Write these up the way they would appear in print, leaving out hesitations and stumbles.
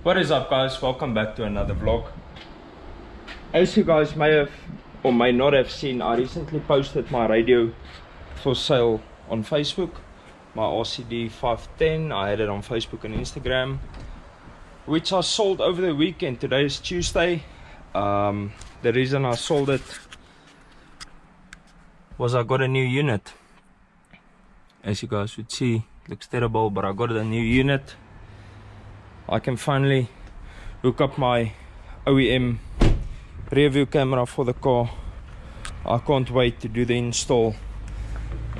What is up, guys? Welcome back to another vlog. As you guys may have or may not have seen, I recently posted my radio for sale on Facebook, my RCD 510. I had it on Facebook and Instagram, which I sold over the weekend. Today is Tuesday. The reason I sold it was I got a new unit. As you guys would see, it looks terrible, but I got a new unit. I can finally hook up my OEM rear view camera for the car. I can't wait to do the install.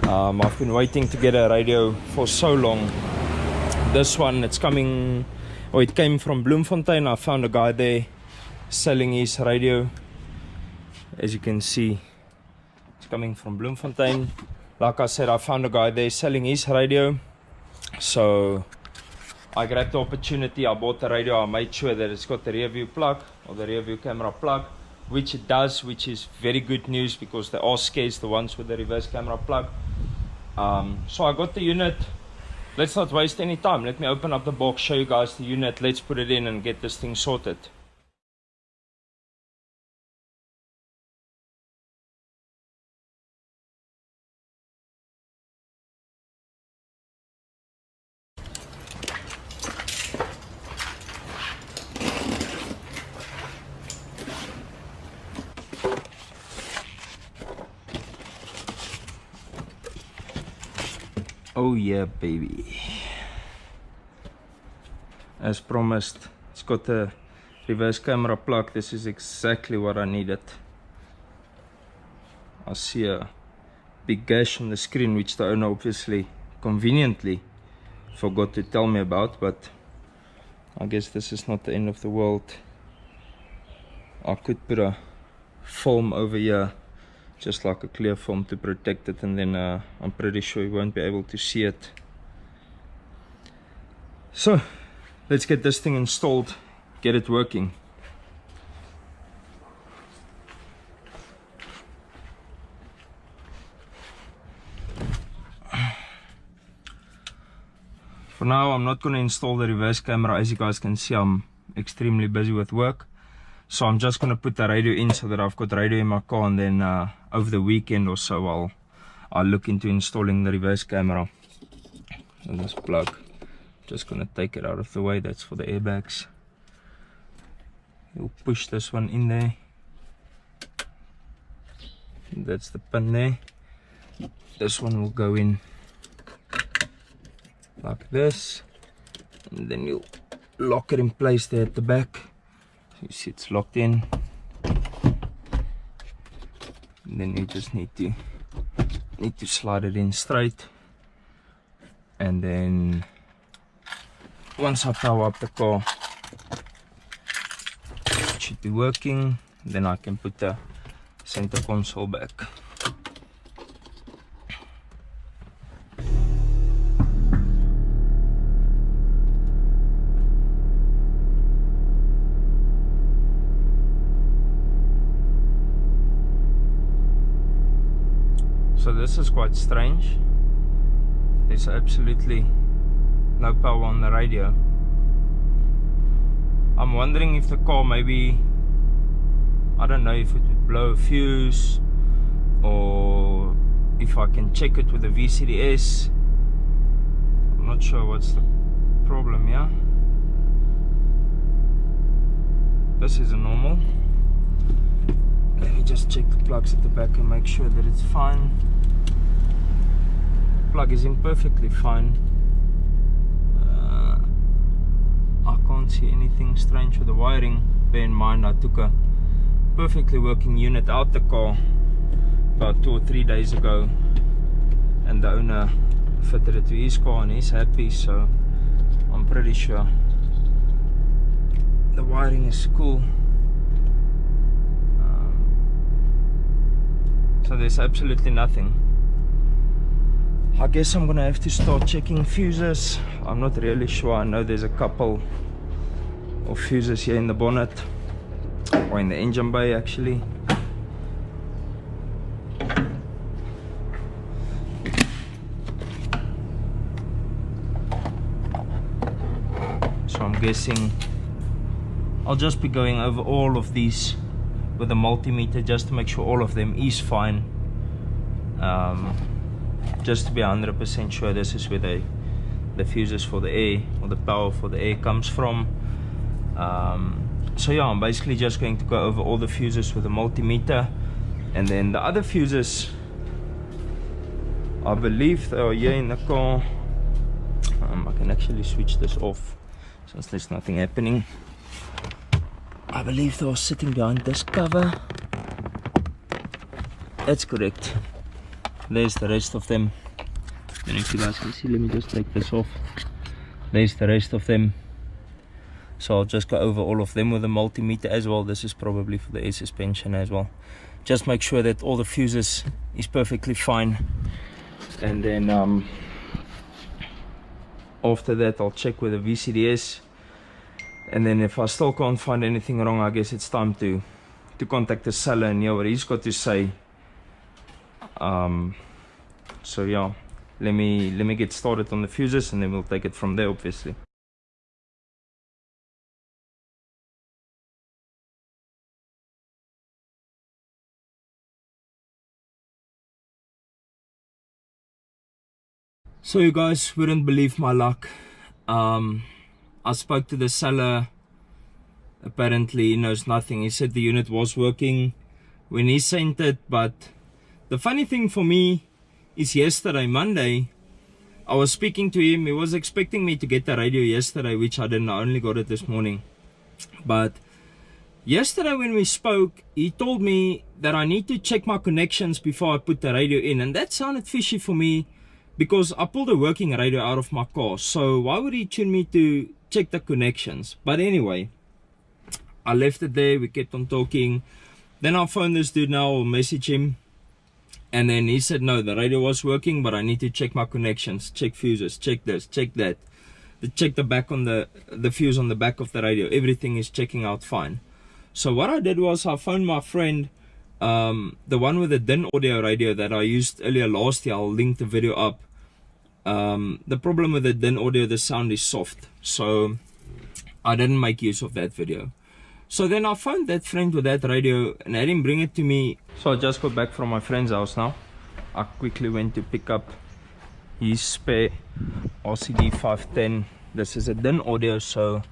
I've been waiting to get a radio for so long. This one, it came from Bloemfontein. I found a guy there selling his radio. As you can see, it's coming from Bloemfontein. Like I said, I found a guy there selling his radio, so I grabbed the opportunity. I bought the radio. I made sure that it's got the rear view plug or the rear view camera plug, which it does, which is very good news because they are scarce, the ones with the reverse camera plug. So I got the unit. Let's not waste any time. Let me open up the box, show you guys the unit. Let's put it in and get this thing sorted. Oh yeah, baby. As promised, it's got the reverse camera plug. This is exactly what I needed. I see a big gash on the screen, which the owner obviously conveniently forgot to tell me about, but I guess this is not the end of the world. I could put a film over here, just like a clear film, to protect it, and then I'm pretty sure you won't be able to see it. So let's get this thing installed, get it working. For now, I'm not going to install the reverse camera. As you guys can see, I'm extremely busy with work. So I'm just going to put the radio in so that I've got radio in my car, and then over the weekend or so I'll look into installing the reverse camera. And this plug, just going to take it out of the way. That's for the airbags. You'll push this one in there. That's the pin there. This one will go in like this, and then you'll lock it in place there at the back. You see it's locked in, and then you just need to slide it in straight, and then once I power up the car, it should be working. Then I can put the center console back. So this is quite strange. There's absolutely no power on the radio. I'm wondering if the car maybe, I don't know if it would blow a fuse, or if I can check it with a VCDS. I'm not sure what's the problem here. This isn't normal. Let me just check the plugs at the back and make sure that it's fine. Plug is in perfectly fine. I can't see anything strange with the wiring. Bear in mind, I took a perfectly working unit out the car about 2 or 3 days ago, and the owner fitted it to his car and he's happy, so I'm pretty sure the wiring is cool. So there's absolutely nothing. I guess I'm gonna have to start checking fuses. I'm not really sure. I know there's a couple of fuses here in the bonnet, or in the engine bay actually. So I'm guessing I'll just be going over all of these with a multimeter just to make sure all of them is fine, just to be 100% sure this is where the fuses for the air, or the power for the air, comes from. So yeah, I'm basically just going to go over all the fuses with a multimeter, and then the other fuses, I believe they are here in the car. I can actually switch this off since there's nothing happening. I believe they are sitting behind this cover. That's correct. There's the rest of them. I don't know if you guys can see. Let me just take this off. There's the rest of them. So I'll just go over all of them with a multimeter as well. This is probably for the air suspension as well. Just make sure that all the fuses is perfectly fine. And then after that I'll check with the VCDS. And then if I still can't find anything wrong, I guess it's time to contact the seller and hear what he's got to say. So yeah, let me get started on the fuses, and then we'll take it from there, obviously. So you guys wouldn't believe my luck. I spoke to the seller. Apparently he knows nothing. He said the unit was working when he sent it, but the funny thing for me is yesterday, Monday, I was speaking to him. He was expecting me to get the radio yesterday, which I didn't. I only got it this morning. But yesterday when we spoke, he told me that I need to check my connections before I put the radio in, and that sounded fishy for me, because I pulled a working radio out of my car. So why would he tune me to check the connections? But anyway, I left it there. We kept on talking. Then I phoned this dude now, or message him, and then he said no, the radio was working, but I need to check my connections, check fuses, check this, check that, check the back on the fuse on the back of the radio. Everything is checking out fine. So what I did was I phoned my friend, the one with the DIN audio radio that I used earlier last year. I'll link the video up. The problem with the DIN audio, the sound is soft, so I didn't make use of that video. So then I found that friend with that radio and I had him bring it to me. So I just got back from my friend's house now. I quickly went to pick up his spare RCD 510. This is a DIN audio, so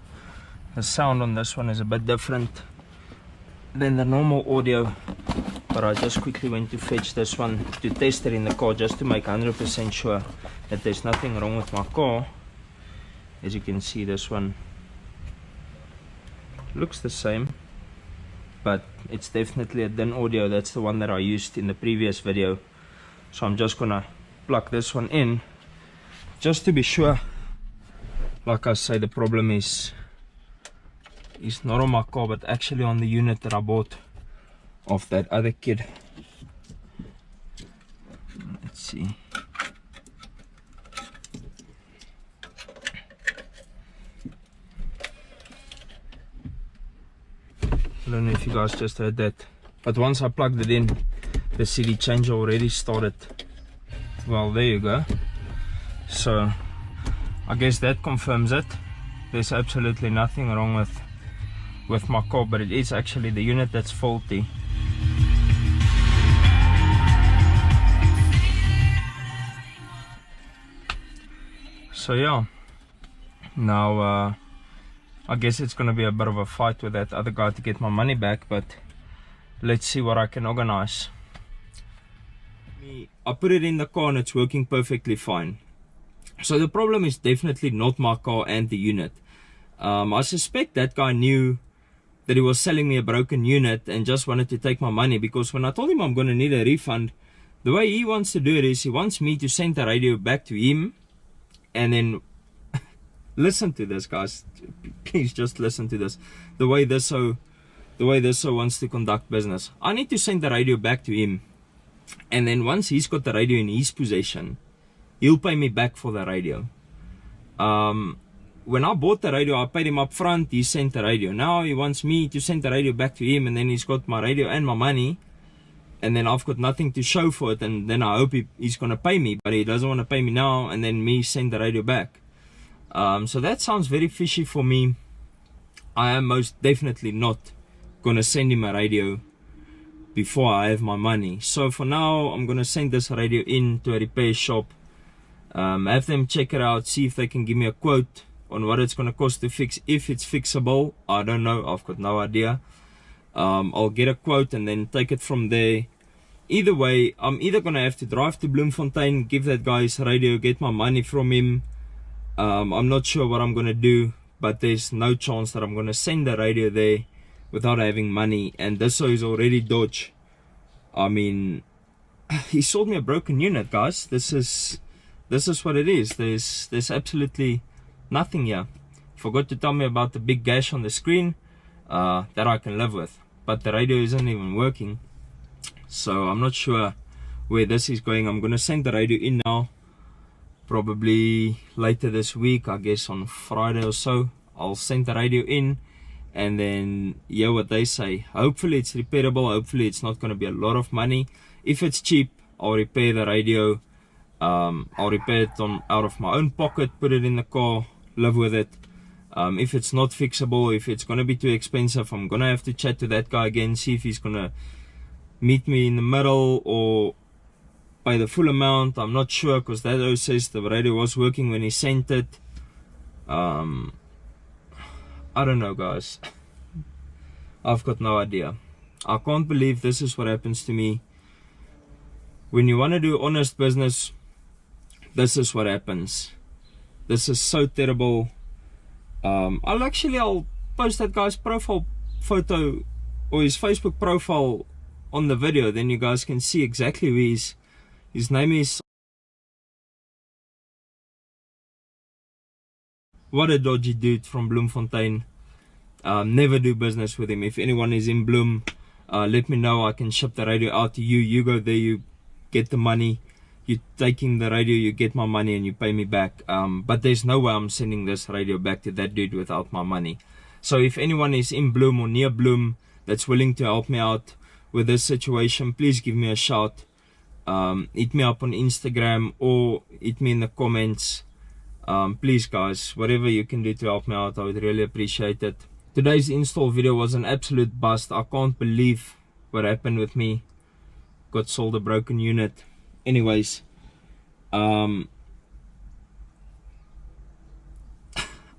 the sound on this one is a bit different than the normal audio. But I just quickly went to fetch this one to test it in the car, just to make 100% sure that there's nothing wrong with my car. As you can see, this one looks the same, but it's definitely a DIN audio. That's the one that I used in the previous video. So I'm just gonna plug this one in just to be sure. Like I say, the problem is not on my car, but actually on the unit that I bought of that other kid. Let's see. I don't know if you guys just heard that, but once I plugged it in, the CD changer already started. Well, there you go. So I guess that confirms it. There's absolutely nothing wrong with my car, but it is actually the unit that's faulty. So yeah, now I guess it's gonna be a bit of a fight with that other guy to get my money back, but let's see what I can organize. I put it in the car and it's working perfectly fine. So the problem is definitely not my car and the unit. I suspect that guy knew that he was selling me a broken unit and just wanted to take my money, because when I told him I'm gonna need a refund, the way he wants to do it is he wants me to send the radio back to him, and then listen to this, guys, please just listen to this. The way this so wants to conduct business. I need to send the radio back to him, and then once he's got the radio in his possession, he'll pay me back for the radio. When I bought the radio, I paid him up front. He sent the radio. Now he wants me to send the radio back to him, and then he's got my radio and my money, and then I've got nothing to show for it, and then I hope he's gonna pay me, but he doesn't want to pay me now, and then me send the radio back. So that sounds very fishy for me. I am most definitely not gonna send him a radio before I have my money. So for now, I'm gonna send this radio in to a repair shop, have them check it out, see if they can give me a quote on what it's gonna cost to fix. If it's fixable, I don't know, I've got no idea. I'll get a quote and then take it from there. Either way, I'm either gonna have to drive to Bloemfontein, give that guy his radio, get my money from him. I'm not sure what I'm gonna do, but there's no chance that I'm gonna send the radio there without having money. And this is already dodge. I mean, he sold me a broken unit, guys. This is what it is. There's absolutely nothing here. Forgot to tell me about the big gash on the screen, that I can live with, but the radio isn't even working. So I'm not sure where this is going. I'm gonna send the radio in now, probably later this week, I guess on Friday or so. I'll send the radio in and then hear what they say. Hopefully it's repairable. Hopefully it's not going to be a lot of money. If it's cheap, I'll repair the radio. I'll repair it out of my own pocket, put it in the car, live with it. If it's not fixable, if it's going to be too expensive, I'm going to have to chat to that guy again, see if he's going to meet me in the middle or pay the full amount. I'm not sure, because that always says the radio was working when he sent it. I don't know, guys. I've got no idea. I can't believe this is what happens to me. When you want to do honest business, this is what happens. This is so terrible. I'll post that guy's profile photo or his Facebook profile on the video, then you guys can see exactly who his name is. What a dodgy dude from Bloemfontein. Never do business with him. If anyone is in Bloem, let me know. I can ship the radio out to you. You go there, you get the money. You taking the radio, you get my money and you pay me back. But there's no way I'm sending this radio back to that dude without my money. So if anyone is in Bloem or near Bloem that's willing to help me out with this situation, please give me a shout. Hit me up on Instagram or hit me in the comments. Please guys, whatever you can do to help me out, I would really appreciate it. Today's install video was an absolute bust. I can't believe what happened with me. Got sold a broken unit. Anyways, I'm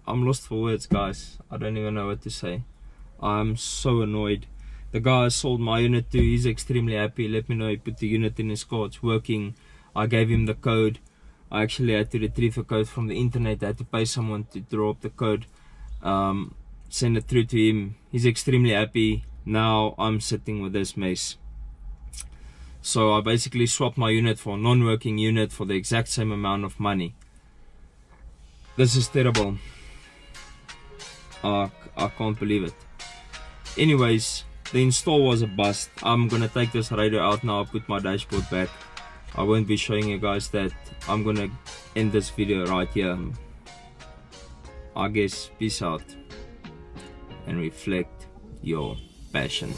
lost for words, guys. I don't even know what to say. I'm so annoyed. The guy I sold my unit to, he's extremely happy. Let me know he put the unit in his car, it's working. I gave him the code. I actually had to retrieve the code from the internet. I had to pay someone to draw up the code, send it through to him. He's extremely happy. Now I'm sitting with this mess. So I basically swapped my unit for a non-working unit for the exact same amount of money. This is terrible. I can't believe it. Anyways, the install was a bust. I'm gonna take this radio out now, put my dashboard back. I won't be showing you guys that. I'm gonna end this video right here. I guess peace out and reflect your passion.